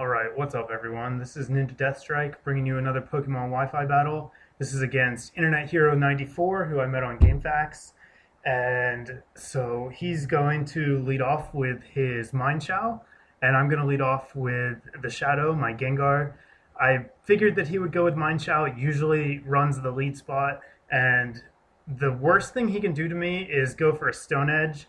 Alright, what's up everyone? This is NinjaDeathStrike bringing you another Pokemon Wi-Fi battle. This is against InternetHero94, who I met on GameFAQs. And so he's going to lead off with his Mind Chow, and I'm going to lead off with the Shadow, my Gengar. I figured that he would go with Mind Chow. It usually runs the lead spot, and the worst thing he can do to me is go for a Stone Edge.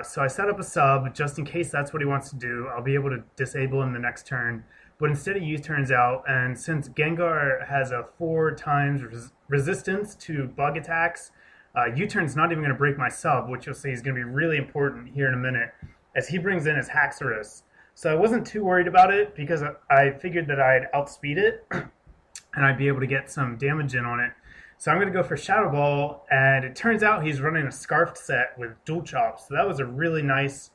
So I set up a sub just in case that's what he wants to do. I'll be able to disable him the next turn. But instead he U-turns out, and since Gengar has a 4 times resistance to bug attacks, U-turn's not even going to break my sub, which you'll see is going to be really important here in a minute, as he brings in his Haxorus. So I wasn't too worried about it because I figured that I'd outspeed it and I'd be able to get some damage in on it. So I'm going to go for Shadow Ball, and it turns out he's running a Scarfed set with Dual Chop, so that was a really nice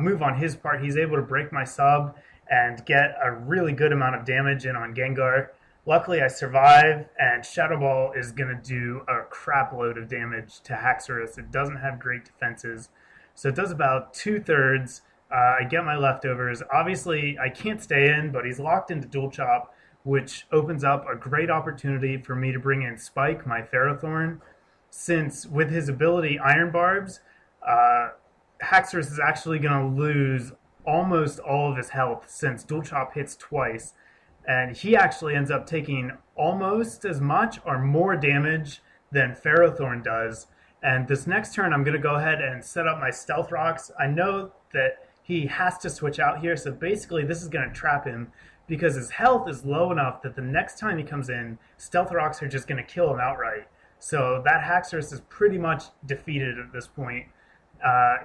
move on his part. He's able to break my sub and get a really good amount of damage in on Gengar. Luckily I survive, and Shadow Ball is going to do a crap load of damage to Haxorus. It doesn't have great defenses, so it does about 2/3. I get my leftovers. Obviously I can't stay in, but he's locked into Dual Chop, which opens up a great opportunity for me to bring in Spike, my Ferrothorn, since with his ability Iron Barbs, Haxorus is actually going to lose almost all of his health since Dual Chop hits twice, and he actually ends up taking almost as much or more damage than Ferrothorn does. And this next turn I'm going to go ahead and set up my Stealth Rocks. I know that he has to switch out here, so basically this is going to trap him, because his health is low enough that the next time he comes in, Stealth Rocks are just going to kill him outright. So that Haxorus is pretty much defeated at this point.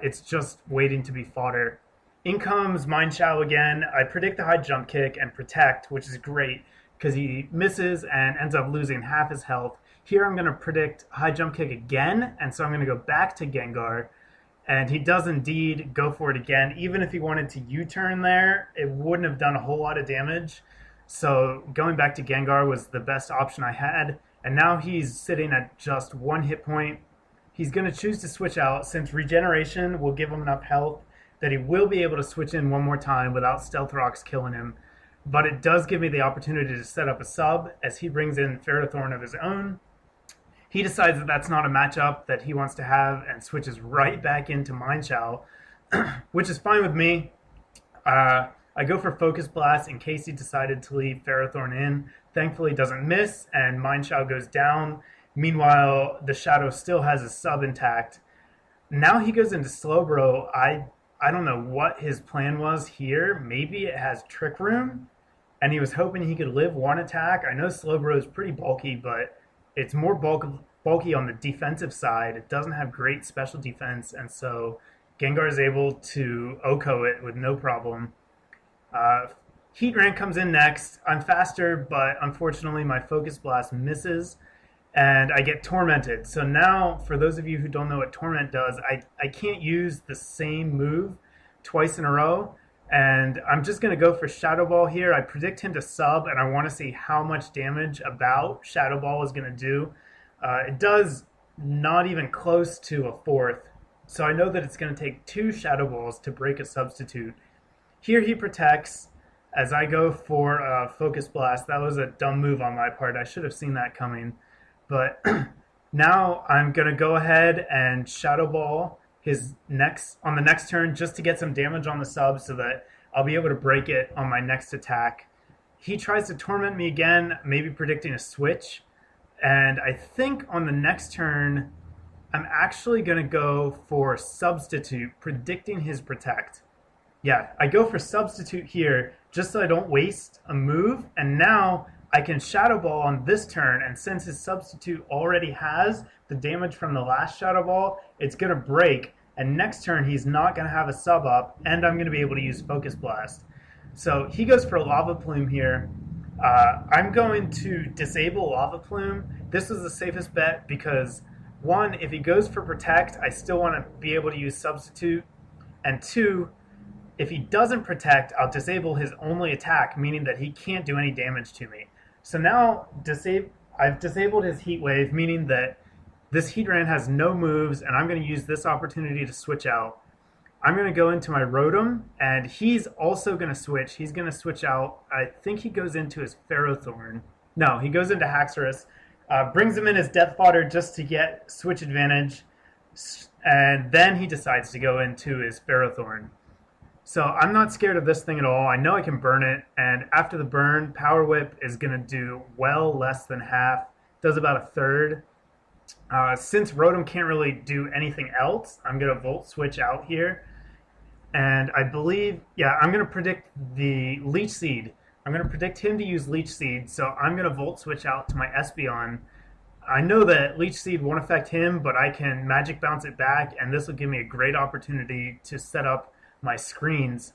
It's just waiting to be fodder. In comes Mind Chow again. I predict the high jump kick and protect, which is great because he misses and ends up losing half his health. Here I'm going to predict high jump kick again, and so I'm going to go back to Gengar. And he does indeed go for it again. Even if he wanted to U-turn there, it wouldn't have done a whole lot of damage. So going back to Gengar was the best option I had. And now he's sitting at just 1 hit point. He's going to choose to switch out, since regeneration will give him enough health that he will be able to switch in one more time without Stealth Rocks killing him. But it does give me the opportunity to set up a sub, as he brings in Ferrothorn of his own. He decides that that's not a matchup that he wants to have and switches right back into Mind Chow, which is fine with me. I go for Focus Blast in case he decided to leave Ferrothorn in. Thankfully doesn't miss, and Mind Chow goes down. Meanwhile, the Shadow still has his sub intact. Now he goes into Slowbro. I don't know what his plan was here. Maybe it has Trick Room, and he was hoping he could live 1 attack. I know Slowbro is pretty bulky, but it's more bulky on the defensive side. It doesn't have great special defense, and so Gengar is able to OHKO it with no problem. Heatran comes in next. I'm faster, but unfortunately my Focus Blast misses, and I get Tormented. So now, for those of you who don't know what Torment does, I can't use the same move twice in a row, and I'm just going to go for Shadow Ball here. I predict him to sub, and I want to see how much damage about Shadow Ball is going to do. It does not even close to a 4th, so I know that it's going to take 2 Shadow Balls to break a substitute. Here he protects, as I go for Focus Blast. That was a dumb move on my part. I should have seen that coming. But now I'm going to go ahead and Shadow Ball on the next turn just to get some damage on the sub so that I'll be able to break it on my next attack. He tries to torment me again, maybe predicting a switch. And I think on the next turn, I'm actually going to go for Substitute, predicting his Protect. Yeah, I go for Substitute here just so I don't waste a move. And now I can Shadow Ball on this turn, and since his Substitute already has the damage from the last Shadow Ball, it's going to break, and next turn he's not going to have a sub up, and I'm going to be able to use Focus Blast. So he goes for Lava Plume here. I'm going to disable Lava Plume. This is the safest bet because, 1, if he goes for Protect, I still want to be able to use Substitute, and 2, if he doesn't Protect, I'll disable his only attack, meaning that he can't do any damage to me. So now I've disabled his Heat Wave, meaning that this Heatran has no moves, and I'm going to use this opportunity to switch out. I'm going to go into my Rotom, and he's also going to switch. He's going to switch out. I think he goes into his Ferrothorn. No, he goes into Haxorus. Brings him in as Death Fodder just to get switch advantage. And then he decides to go into his Ferrothorn. So I'm not scared of this thing at all. I know I can burn it. And after the burn, Power Whip is going to do well less than half. Does about a third. Since Rotom can't really do anything else, I'm going to Volt Switch out here. And I believe, yeah, I'm going to predict the Leech Seed. I'm going to predict him to use Leech Seed, so I'm going to Volt Switch out to my Espeon. I know that Leech Seed won't affect him, but I can Magic Bounce it back, and this will give me a great opportunity to set up my screens.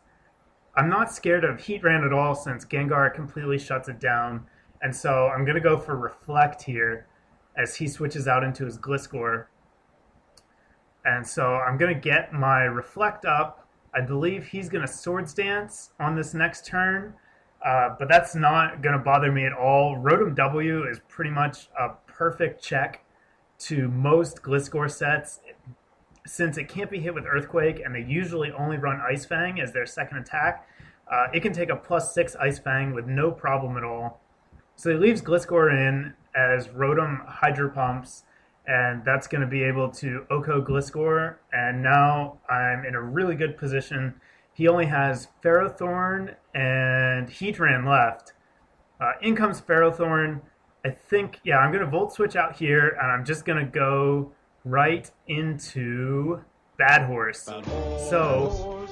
I'm not scared of Heatran at all since Gengar completely shuts it down, and so I'm going to go for Reflect here as he switches out into his Gliscor. And so I'm going to get my Reflect up. I believe he's going to Swords Dance on this next turn, but that's not going to bother me at all. Rotom W is pretty much a perfect check to most Gliscor sets. Since it can't be hit with Earthquake, and they usually only run Ice Fang as their second attack, it can take a +6 Ice Fang with no problem at all. So he leaves Gliscor in as Rotom Hydro Pumps, and that's going to be able to Oko Gliscor, and now I'm in a really good position. He only has Ferrothorn and Heatran left. In comes Ferrothorn. I think, yeah, I'm going to Volt Switch out here, and I'm just going to go right into Bad Horse. So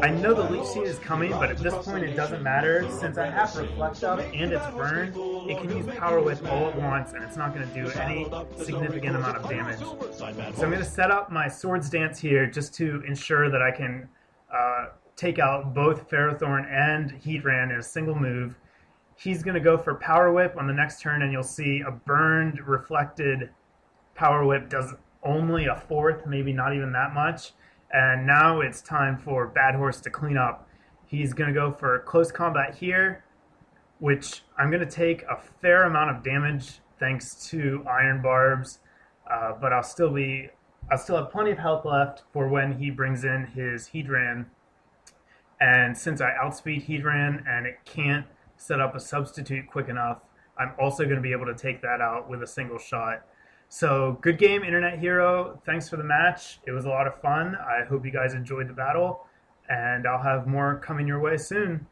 I know the Leech Seed is coming, but at this point it doesn't matter. Since I have Reflect up and it's burned, it can use Power Whip all at once, and it's not going to do any significant amount of damage. So I'm going to set up my Swords Dance here just to ensure that I can take out both Ferrothorn and Heatran in a single move. He's going to go for Power Whip on the next turn, and you'll see a burned, reflected Power Whip does only a fourth, maybe not even that much. And now it's time for Bad Horse to clean up. He's going to go for Close Combat here, which I'm going to take a fair amount of damage thanks to Iron Barbs, but I'll still have plenty of health left for when he brings in his Heatran. And since I outspeed Heatran and it can't set up a substitute quick enough, I'm also going to be able to take that out with a single shot. So good game, Internet Hero. Thanks for the match. It was a lot of fun. I hope you guys enjoyed the battle, and I'll have more coming your way soon.